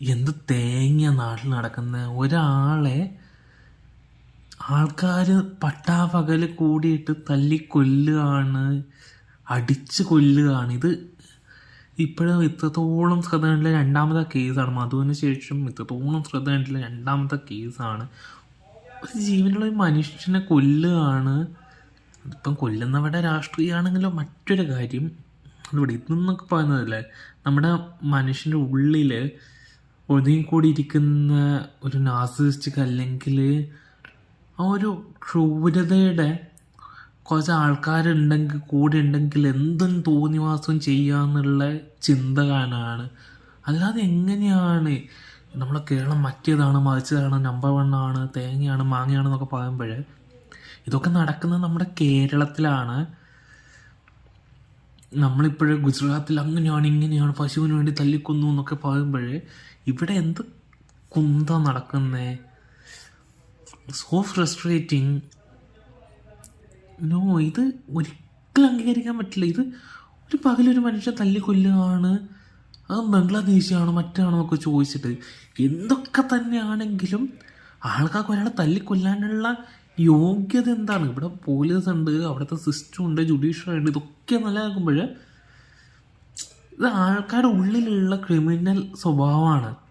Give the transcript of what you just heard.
എന്ത് തേങ്ങ നാട്ടിൽ നടക്കുന്ന ഒരാളെ ആൾക്കാർ പട്ടാപകല് കൂടിയിട്ട് തല്ലിക്കൊല്ലുകയാണ്, അടിച്ച് കൊല്ലുകയാണ്. ഇത് ഇപ്പോഴും ഇത്രത്തോളം ശ്രദ്ധ കണ്ടില്ല രണ്ടാമത്തെ കേസാണ്. മധുവിന് ശേഷം ഇത്രത്തോളം ശ്രദ്ധ കണ്ടില്ല രണ്ടാമത്തെ കേസാണ്. ഒരു ജീവനുള്ള ഒരു മനുഷ്യനെ കൊല്ലുകയാണ്. അതിപ്പം കൊല്ലുന്നവരുടെ രാഷ്ട്രീയമാണെങ്കിലോ മറ്റൊരു കാര്യം. അതിവിടെ ഇതെന്നൊക്കെ പറയുന്നതല്ലേ, നമ്മുടെ മനുഷ്യൻ്റെ ഉള്ളിൽ ഒതുങ്ങിക്കൂടി ഇരിക്കുന്ന ഒരു നാർസിസിസ്റ്റിക് അല്ലെങ്കിൽ ആ ഒരു ക്രൂരതയുടെ കുറച്ച് ആൾക്കാരുണ്ടെങ്കിൽ കൂടെ ഉണ്ടെങ്കിൽ എന്തും തോന്നിവാസം ചെയ്യാന്നുള്ള ചിന്തകാരനാണ്. അല്ലാതെ എങ്ങനെയാണ് നമ്മളെ കേരളം മറ്റേതാണ് മറിച്ചതാണ് നമ്പർ 1 ആണ് തേങ്ങയാണ് മാങ്ങയാണെന്നൊക്കെ പറയുമ്പോൾ ഇതൊക്കെ നടക്കുന്നത് നമ്മുടെ കേരളത്തിലാണ്. നമ്മളിപ്പോഴും ഗുജറാത്തിൽ അങ്ങനെയാണ് ഇങ്ങനെയാണ് പശുവിന് വേണ്ടി തല്ലിക്കൊന്നു എന്നൊക്കെ പറയുമ്പോൾ ഇവിടെ എന്ത് കുന്ത നടക്കുന്നേ. So frustrating. നോ, ഇത് ഒരിക്കലും അംഗീകരിക്കാൻ പറ്റില്ല. ഇത് ഒരു പകലൊരു മനുഷ്യൻ തല്ലിക്കൊല്ലുകയാണ്, അത് ബംഗ്ലാദേശിയാണോ മറ്റാണോ എന്നൊക്കെ ചോദിച്ചിട്ട്. എന്തൊക്കെ തന്നെയാണെങ്കിലും ആൾക്കാർക്ക് ഒരാളെ തല്ലിക്കൊല്ലാനുള്ള യോഗ്യത എന്താണ്? ഇവിടെ പോലീസ് ഉണ്ട്, അവിടുത്തെ സിസ്റ്റം ഉണ്ട്, ജുഡീഷ്യറി ഉണ്ട്. ഇതൊക്കെ നിലനിൽക്കുമ്പോൾ ഇത് ആൾക്കാരുടെ ഉള്ളിലുള്ള ക്രിമിനൽ സ്വഭാവമാണ്.